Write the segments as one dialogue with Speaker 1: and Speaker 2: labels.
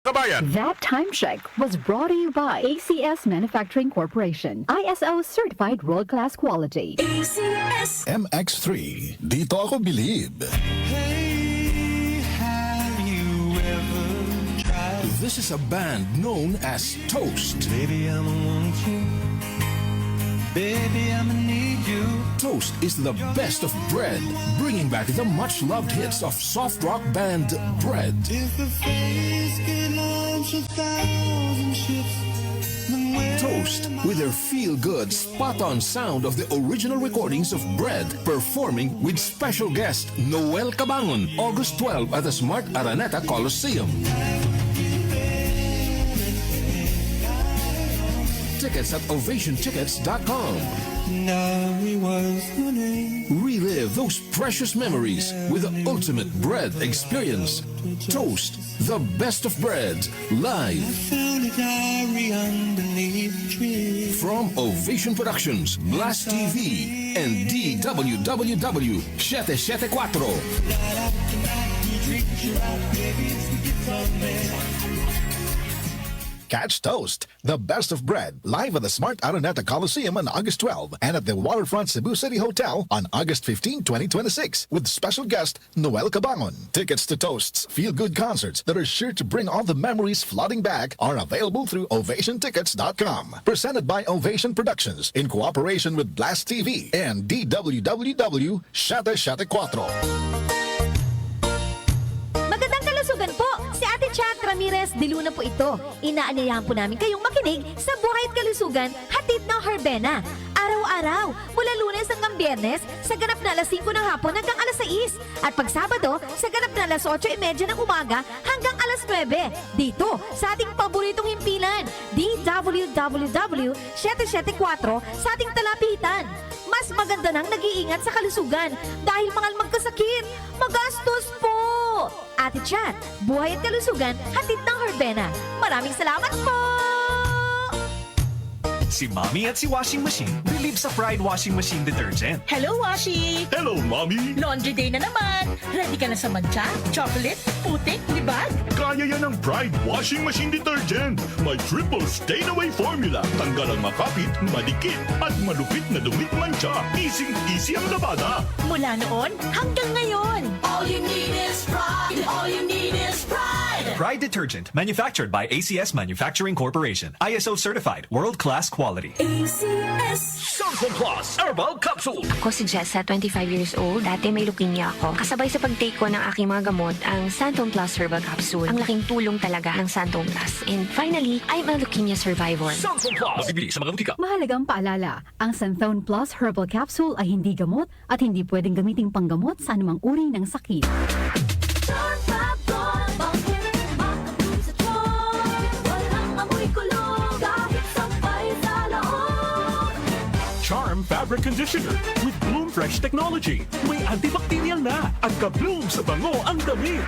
Speaker 1: Kabayan.
Speaker 2: That time check was brought to you by ACS Manufacturing Corporation. ISO certified world-class quality.
Speaker 3: ACS
Speaker 4: MX3, dito ako believe.
Speaker 5: Hey, have you ever tried?
Speaker 4: This is a band known as Toast.
Speaker 5: Baby, I'ma want you. Baby, I'ma need you.
Speaker 4: Toast is the best of bread, bringing back the much-loved hits of soft rock band Bread.
Speaker 5: If the face could launch 1,000 ships, then where
Speaker 4: Toast, with their feel-good, spot-on sound of the original recordings of Bread, performing with special guest Noel Cabangon, August 12 at the Smart Araneta Coliseum. Tickets at ovationtickets.com.
Speaker 5: Naomi was the name.
Speaker 4: Relive those precious memories with the ultimate Bread experience. Toast, the best of bread, live.
Speaker 5: Found a diary underneath the tree.
Speaker 4: From Ovation Productions, Blast TV, and DWWW 774. Catch Toast, the best of bread, live at the Smart Araneta Coliseum on August 12 and at the Waterfront Cebu City Hotel on August 15, 2026 with special guest Noel Cabangon. Tickets to Toast's feel-good concerts that are sure to bring all the memories flooding back are available through ovationtickets.com. Presented by Ovation Productions in cooperation with Blast TV and DWWW 774.
Speaker 6: Magandang kalusugan po! Si Ate Chat Ramirez de Luna po ito. Inaanyayahan po namin kayong makinig sa Buhay at Kalusugan, hatid ng Herbena. Araw-araw, mula Lunes hanggang Biyernes, sa ganap na alas 5 ng hapon hanggang alas 6. At pag Sabado, sa ganap na alas 8:30 ng umaga hanggang alas 9. Dito, sa ating paboritong himpilan, DWWW 774 sa ating talapitan. Mas maganda nang nag-iingat sa kalusugan dahil mahal magkasakit. Magastos po! Ate Chat, Buhay at Kalusugan, hatid ng Herbena. Maraming salamat po!
Speaker 7: Si Mommy at si Washing Machine believe sa Pride Washing Machine Detergent.
Speaker 8: Hello, Washi!
Speaker 1: Hello, Mommy!
Speaker 8: Laundry day na naman! Ready ka na sa mancha, chocolate, putik, libag?
Speaker 1: Kaya yan ang Pride Washing Machine Detergent. May triple stain-away formula. Tanggal ang makapit, madikit, at malupit na dumit mancha. Easy ang labada.
Speaker 8: Mula noon hanggang ngayon.
Speaker 3: All you need is pride. All you need is pride.
Speaker 7: Pride Detergent, manufactured by ACS Manufacturing Corporation. ISO certified, world-class quality.
Speaker 3: ACS
Speaker 1: Santon Plus Herbal Capsule.
Speaker 9: Ako si Jessa, 25 years old. Dati may leukemia ako. Kasabay sa pag-take ko ng aking mga gamot, ang Santon Plus Herbal Capsule. Ang laking tulong talaga ng Santon Plus. And finally, I'm a leukemia survivor.
Speaker 1: Santon Plus. Mabibili sa mga butika.
Speaker 2: Mahalagang paalala, ang Santhone Plus Herbal Capsule ay hindi gamot at hindi pwedeng gamiting panggamot sa anumang uri ng sakit.
Speaker 1: Charm Fabric Conditioner with Bloom Fresh Technology. May antibacterial na at ka-bloom sa bango ang damit.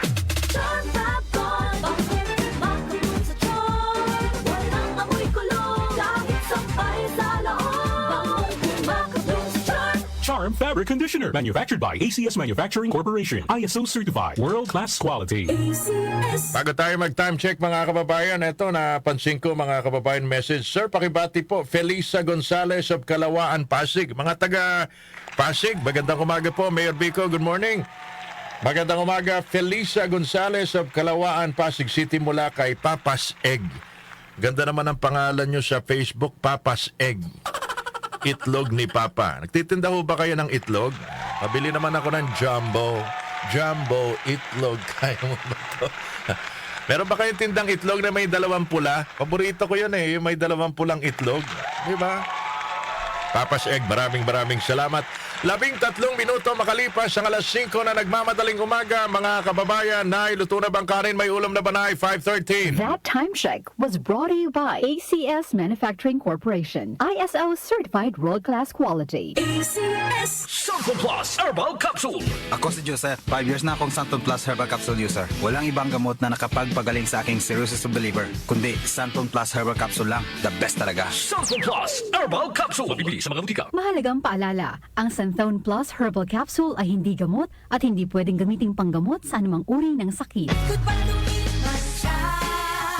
Speaker 1: Charm Fabric Conditioner, manufactured by ACS Manufacturing Corporation. ISO certified, world-class quality.
Speaker 10: Bago tayo mag-time check mga kababayan, eto napansin ko mga kababayan message. Sir, pakibati po, Felisa Gonzales of Kalawaan, Pasig. Mga taga Pasig, magandang umaga po. Mayor Vico, good morning. Magandang umaga, Felisa Gonzales of Kalawaan, Pasig City mula kay Papa's Egg. Ganda naman ang pangalan nyo sa Facebook, Papa's Egg. Itlog ni Papa. Nagtitinda ho ba kayo ng itlog? Pabili naman ako ng jumbo itlog. Kaya mo ba ito? Meron ba kayong tindang itlog na may dalawang pula? Paborito ko yun yung may dalawang pulang itlog. Di ba? Papa's Egg, maraming salamat. 13 minuto makalipas ang alas 5 na nagmamadaling umaga. Mga kababayan, luto na bang kanin? May ulam na ba na? 5:13.
Speaker 2: That time check was brought to you by ACS Manufacturing Corporation. ISO certified world-class quality.
Speaker 3: ACS
Speaker 1: Santon Plus Herbal Capsule.
Speaker 11: Ako si Joseph, 5 years na akong Santon Plus Herbal Capsule user. Walang ibang gamot na nakapagpagaling sa aking cirrhosis of the liver, kundi Santon Plus Herbal Capsule lang. The best talaga.
Speaker 1: Santon Plus Herbal Capsule. Mabibili sa mga butika.
Speaker 2: Mahalagang paalala, ang Santhone Plus Herbal Capsule ay hindi gamot at hindi pwedeng gamiting panggamot sa anumang uri ng sakit.
Speaker 3: Goodbye to me, my child.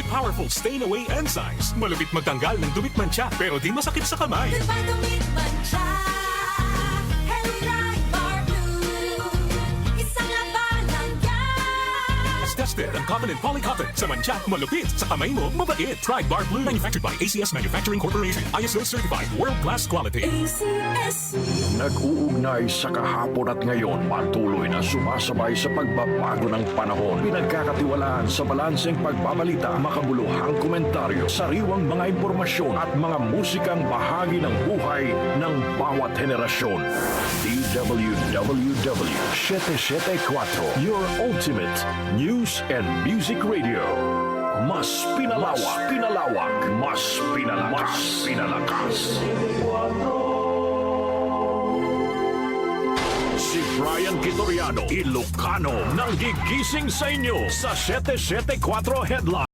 Speaker 1: powerful stain-away enzymes. Malupit magtanggal ng dumit mancha, pero di masakit sa kamay.
Speaker 3: Goodbye dumit mancha. Hello Dry Bar Blue. Isang laban lang yan.
Speaker 1: As tested ang cotton and polycotton. Sa mancha, malupit. Sa kamay mo, mabait. Try Bar Blue. Manufactured by ACS Manufacturing Corporation. ISO certified. World-class quality.
Speaker 3: ACS.
Speaker 12: Nag-uugnay sa kahapon at ngayon, patuloy na sumasabay sa pagbabago ng panahon. Pinagkakatiwalaan sa balanseng pagbabalita, makabuluhang komentaryo, sariwang mga impormasyon at mga musikang bahagi ng buhay ng bawat henerasyon. DWWW 774, your ultimate news and music radio. Mas pinalawak, mas pinalakas. Si Brian Kitoriano, Ilocano, nang gigising sa inyo sa 774 Headline.